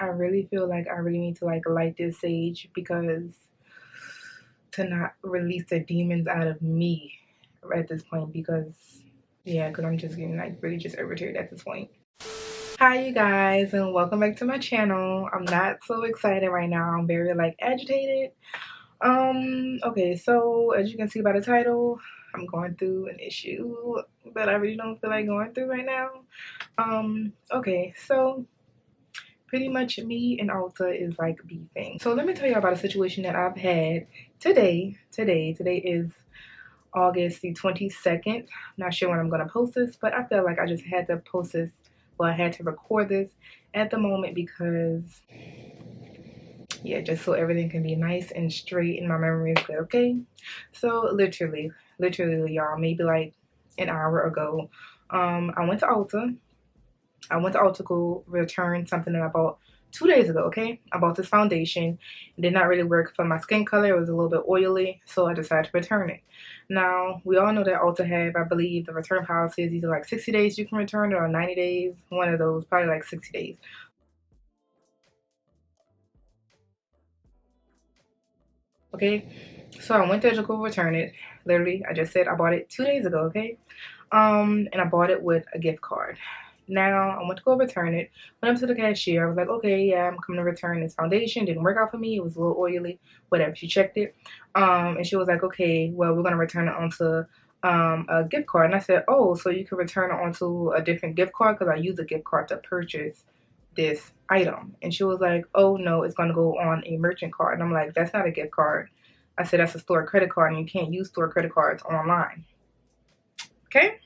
I really feel like I really need to like light this sage because to not release the demons out of me at this point because yeah, because I'm just getting like really just irritated at this point. Hi you guys and welcome back to my channel. I'm not so excited right now. I'm very like agitated. Okay, so as you can see by the title, I'm going through an issue that I really don't feel like going through right now. Okay, so pretty much me and Ulta is like beefing. So let me tell you about a situation that I've had today. Today is August the 22nd. Not sure when I'm gonna post this, but I feel like I just had to post this. Well, I had to record this at the moment because yeah, just so everything can be nice and straight and my memory is good, okay? So literally y'all, maybe like an hour ago, I went to Ulta. I went to Ulta to return something that I bought 2 days ago, okay? I bought this foundation. It did not really work for my skin color. It was a little bit oily, so I decided to return it. Now, we all know that Ulta have, I believe, the return policy is either like 60 days you can return it or 90 days. One of those, probably like 60 days. Okay? So I went there to go return it. Literally, I just said I bought it 2 days ago, okay? And I bought it with a gift card. Now I went to go return it. Went up to the cashier. I was like, okay, yeah, I'm coming to return this foundation. Didn't work out for me. It was a little oily. Whatever. She checked it. And she was like, okay, well, we're gonna return it onto a gift card. And I said, oh, so you can return it onto a different gift card because I use a gift card to purchase this item. And she was like, oh no, it's gonna go on a merchant card. And I'm like, that's not a gift card. I said that's a store credit card, and you can't use store credit cards online. Okay.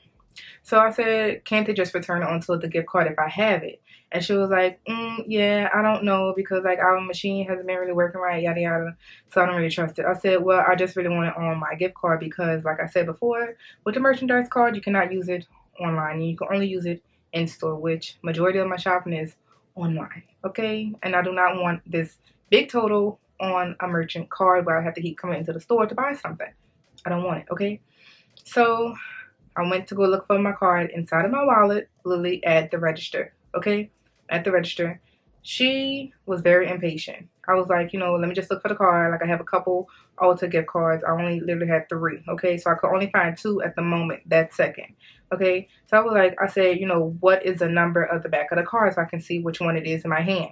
So I said, can't they just return it onto the gift card if I have it? And she was like, yeah, I don't know because like our machine hasn't been really working right, yada yada. So I don't really trust it. I said, well, I just really want it on my gift card because like I said before, with the merchandise card, you cannot use it online. You can only use it in store, which majority of my shopping is online. Okay. And I do not want this big total on a merchant card where I have to keep coming into the store to buy something. I don't want it. Okay. So I went to go look for my card inside of my wallet, literally at the register, okay? At the register. She was very impatient. I was like, let me just look for the card. Like, I have a couple Ulta gift cards. I only literally had 3, okay? So I could only find 2 at the moment, that second, okay? So I was like, I said, what is the number of the back of the card so I can see which one it is in my hand?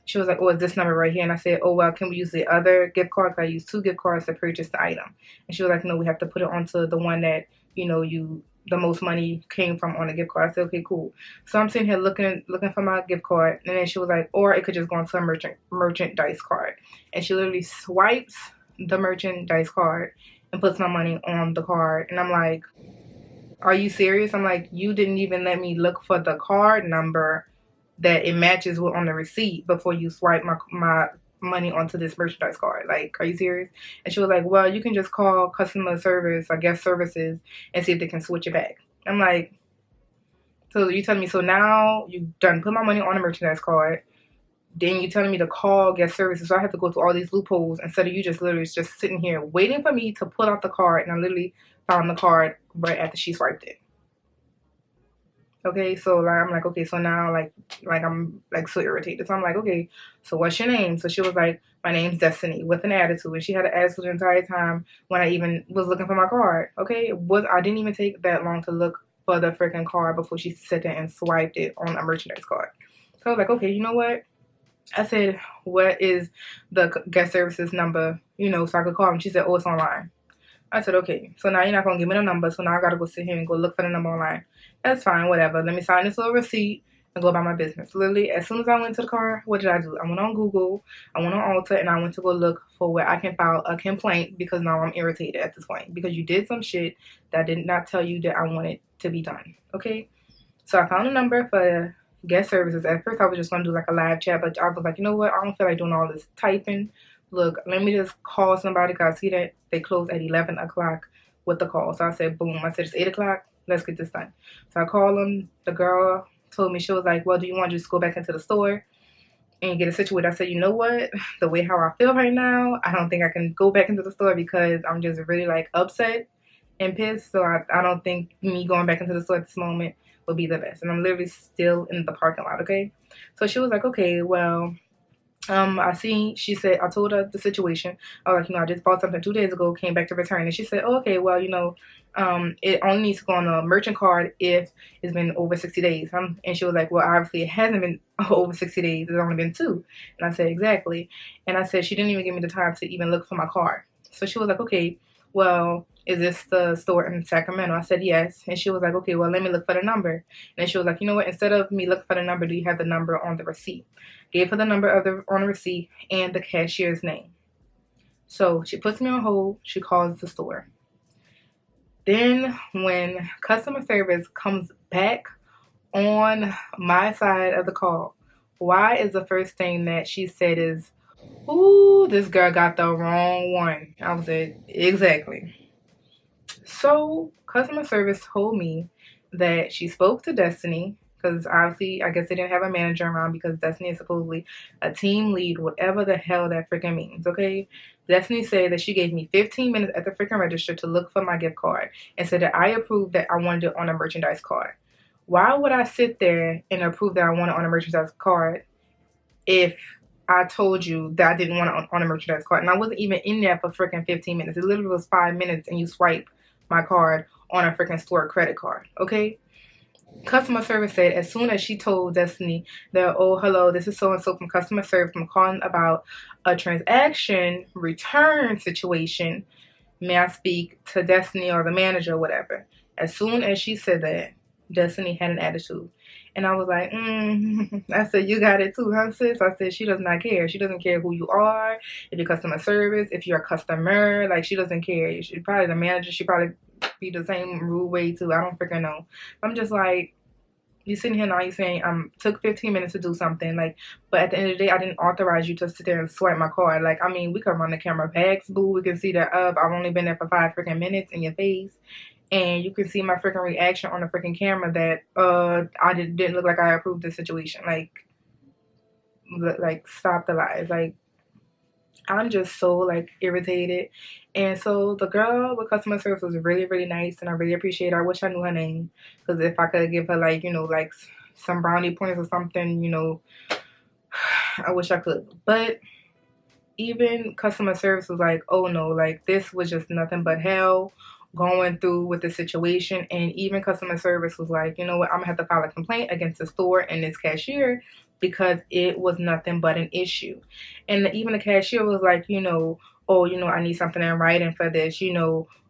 She was like, oh, it's this number right here. And I said, oh, well, can we use the other gift card? I used 2 gift cards to purchase the item. And she was like, no, we have to put it onto the one that, the most money came from on the gift card. I said, okay, cool. So I'm sitting here looking for my gift card. And then she was like, or it could just go into a merchandise card. And she literally swipes the merchandise card and puts my money on the card. And I'm like, are you serious? I'm like, you didn't even let me look for the card number that it matches with on the receipt before you swipe my money onto this merchandise card. Like, are you serious? And she was like, well, you can just call customer service or guest services and see if they can switch it back. I'm like, so you telling me, so now you done put my money on a merchandise card, then you telling me to call guest services, so I have to go through all these loopholes instead of you just literally just sitting here waiting for me to pull out the card, and I literally found the card right after she swiped it. Okay, so like I'm like, okay, so now like I'm like so irritated. So I'm like, okay, so what's your name? So she was like, my name's Destiny with an attitude, and she had an attitude the entire time when I even was looking for my card. Okay, I didn't even take that long to look for the freaking card before she sat there and swiped it on a merchandise card. So I was like, okay, you know what? I said, what is the guest services number? So I could call them. She said, oh, it's online. I said, okay, so now you're not going to give me the number, so now I got to go sit here and go look for the number online. That's fine, whatever. Let me sign this little receipt and go about my business. Literally, as soon as I went to the car, what did I do? I went on Google, I went on Ulta, and I went to go look for where I can file a complaint because now I'm irritated at this point because you did some shit that I did not tell you that I wanted to be done, okay? So I found a number for guest services. At first, I was just going to do like a live chat, but I was like, you know what? I don't feel like doing all this typing. Look, let me just call somebody because I see that they close at 11 o'clock with the call. So I said, boom. I said, it's 8 o'clock. Let's get this done. So I called them. The girl told me, she was like, well, do you want to just go back into the store and get it situated? I said, you know what? The way how I feel right now, I don't think I can go back into the store because I'm just really like upset and pissed. So I don't think me going back into the store at this moment would be the best. And I'm literally still in the parking lot, okay? So she was like, okay, well, she said, I told her the situation. I was like, I just bought something 2 days ago, came back to return. And she said, oh, okay, well, it only needs to go on a merchant card if it's been over 60 days. And she was like, well, obviously it hasn't been over 60 days. It's only been 2. And I said, exactly. And I said, she didn't even give me the time to even look for my card. So she was like, okay, well, is this the store in Sacramento? I said, yes. And she was like, okay, well, let me look for the number. And she was like, you know what? Instead of me looking for the number, do you have the number on the receipt? Gave her the number on the receipt and the cashier's name. So she puts me on hold. She calls the store. Then when customer service comes back on my side of the call, why is the first thing that she said is, ooh, this girl got the wrong one. I was like, exactly. So customer service told me that she spoke to Destiny, because obviously I guess they didn't have a manager around because Destiny is supposedly a team lead, whatever the hell that freaking means, okay? Destiny said that she gave me 15 minutes at the freaking register to look for my gift card and said that I approved that I wanted it on a merchandise card. Why would I sit there and approve that I want it on a merchandise card if I told you that I didn't want it on a merchandise card? And I wasn't even in there for freaking 15 minutes. It literally was 5 minutes and you swipe my card on a freaking store credit card, okay? Customer service said as soon as she told Destiny that, oh, hello, this is so-and-so from customer service, I'm calling about a transaction return situation. May I speak to Destiny or the manager or whatever? As soon as she said that, Destiny had an attitude. And I was like, I said, you got it too, huh, sis? I said, she does not care. She doesn't care who you are, if you're customer service, if you're a customer. Like, she doesn't care. She probably the manager. She probably be the same rude way too. I don't freaking know. I'm just like, you sitting here now, you saying took 15 minutes to do something, like, but at the end of the day, I didn't authorize you to sit there and swipe my card. Like, I mean, we could run the camera backs, boo. We can see that I've only been there for 5 freaking minutes in your face. And you can see my freaking reaction on the freaking camera that I didn't look like I approved the situation. Like stop the lies. Like, I'm just so like irritated. And so the girl with customer service was really, really nice, and I really appreciate her. I wish I knew her name, because if I could give her like, like some brownie points or something, I wish I could. But even customer service was like, oh no, like this was just nothing but hell going through with the situation. And even customer service was like, you know what, I'm gonna have to file a complaint against the store and this cashier because it was nothing but an issue. And even the cashier was like, oh, I need something in writing for this,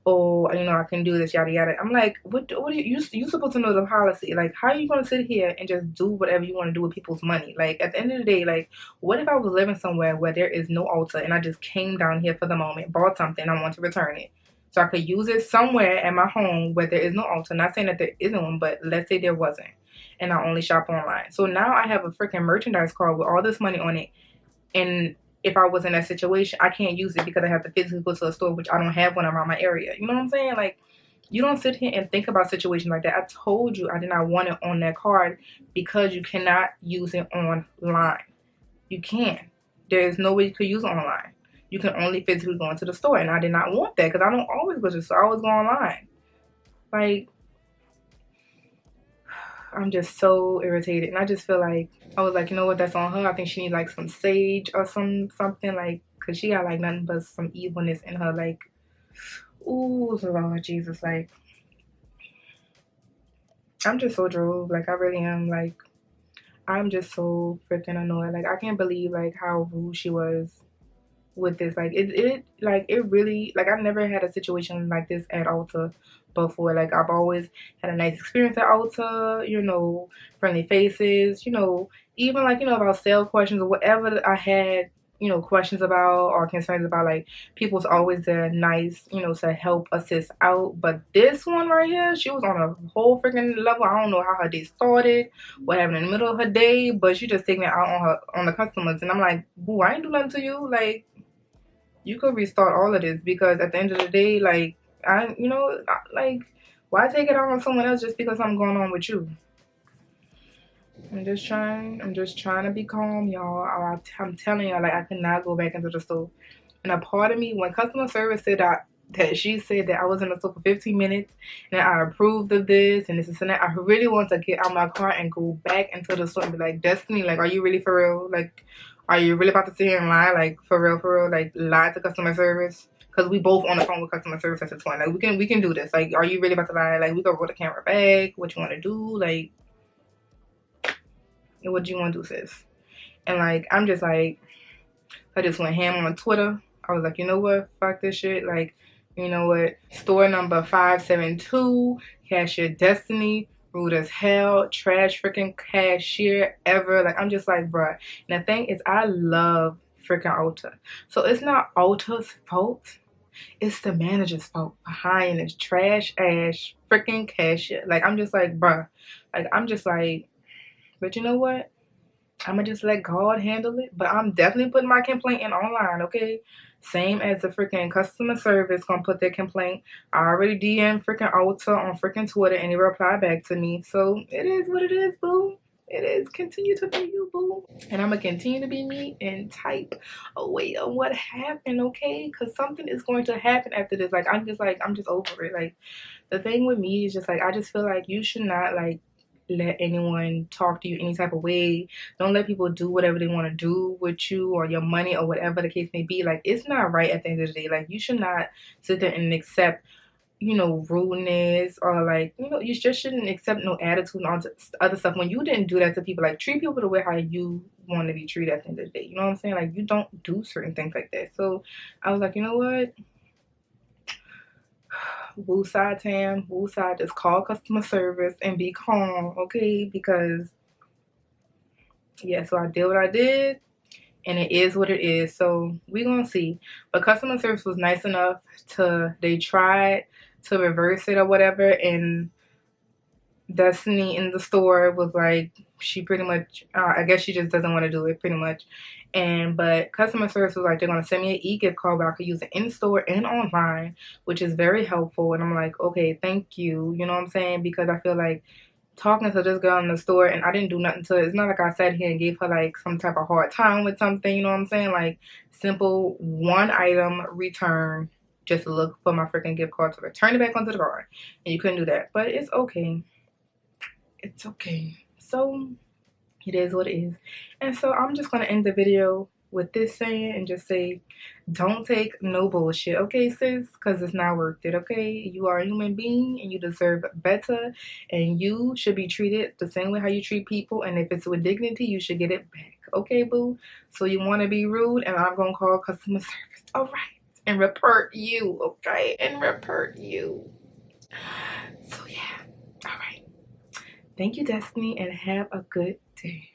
oh, I can do this, yada yada. I'm like, what are you supposed to know the policy? Like, how are you gonna sit here and just do whatever you want to do with people's money? Like, at the end of the day, like, what if I was living somewhere where there is no Ulta and I just came down here for the moment, bought something, I want to return it, so I could use it somewhere at my home where there is no Ulta? Not saying that there isn't one, but let's say there wasn't, and I only shop online. So now I have a freaking merchandise card with all this money on it, and if I was in that situation, I can't use it because I have to physically go to a store, which I don't have one around my area. You know what I'm saying? Like, you don't sit here and think about situations like that. I told you I did not want it on that card because you cannot use it online. You can't. There is no way you could use it online. You can only physically go into the store, and I did not want that because I don't always go to the store. I always go online. Like, I'm just so irritated, and I just feel like I was like, you know what, that's on her. I think she needs like some sage or something, like, because she got like nothing but some evilness in her. Like, ooh, Lord Jesus, like, I'm just so drove. Like, I really am. Like, I'm just so freaking annoyed. Like, I can't believe like how rude she was with this. Like, it really, like, I've never had a situation like this at Ulta before. Like, I've always had a nice experience at Ulta, friendly faces, even like, about sale questions or whatever I had, questions about or concerns about. Like, people's always there nice, to help assist out. But this one right here, she was on a whole freaking level. I don't know how her day started, what happened in the middle of her day, but she just taking it out on the customers. And I'm like, boo, I ain't do nothing to you. Like, you could restart all of this, because at the end of the day, like, like, why take it out on someone else just because something going on with you? I'm just trying to be calm, y'all. I'm telling y'all, like, I could not go back into the store. And a part of me, when customer service said that that she said that I was in the store for 15 minutes and that I approved of this and this and that. I really want to get out my car and go back into the store and be like, Destiny, like, are you really for real? Like, are you really about to sit here and lie? Like, for real, like, lie to customer service? Because we both on the phone with customer service at the point. Like, we can do this. Like, are you really about to lie? Like, we gonna roll the camera back. What you want to do? Like, what do you want to do, sis? And like, I'm just like, I just went ham on Twitter. I was like, you know what? Fuck this shit. Like, you know what? Store number 572, cashier Destiny, rude as hell, trash freaking cashier ever. Like, I'm just like, bruh. And the thing is, I love freaking Ulta. So it's not Ulta's fault. It's the manager's fault behind this trash ass freaking cashier. Like, I'm just like, bruh. Like, I'm just like, but you know what? I'm gonna just let God handle it. But I'm definitely putting my complaint in online, okay? Same as the freaking customer service gonna put their complaint. I already DM freaking Ulta on freaking Twitter and they reply back to me. So it is what it is, boo. It is. Continue to be you, boo. And I'm gonna continue to be me and type away on what happened, okay? Because something is going to happen after this. Like, I'm just over it. Like, the thing with me is just like, I just feel like you should not like let anyone talk to you any type of way. Don't let people do whatever they want to do with you or your money or whatever the case may be. Like, it's not right at the end of the day. Like, you should not sit there and accept, you know, rudeness or like, you know, you just shouldn't accept no attitude and all this other stuff when you didn't do that to people. Like, treat people the way how you want to be treated at the end of the day. You know what I'm saying? Like, you don't do certain things like that. So I was like, you know what? Wooside Tam, Wooside, just call customer service and be calm, okay? Because yeah, so I did what I did and it is what it is. So we gonna see. But customer service was nice enough to, they tried to reverse it or whatever, and Destiny in the store was like, she pretty much, I guess she just doesn't want to do it pretty much. And but customer service was like, they're gonna send me an e-gift card where I could use it in store and online, which is very helpful. And I'm like, okay, thank you. You know what I'm saying? Because I feel like talking to this girl in the store and I didn't do nothing to it. It's not like I sat here and gave her like some type of hard time with something, you know what I'm saying? Like, simple one item return, just to look for my freaking gift card to return it back onto the card. And you couldn't do that. But it's okay. It's okay. So it is what it is. And so I'm just gonna end the video with this saying and just say, don't take no bullshit, okay, sis? Because it's not worth it, okay? You are a human being and you deserve better, and you should be treated the same way how you treat people, and if it's with dignity, you should get it back, okay, boo? So you want to be rude and I'm gonna call customer service, all right, and report you, okay? And report you. So yeah, all right. Thank you, Destiny, and have a good day.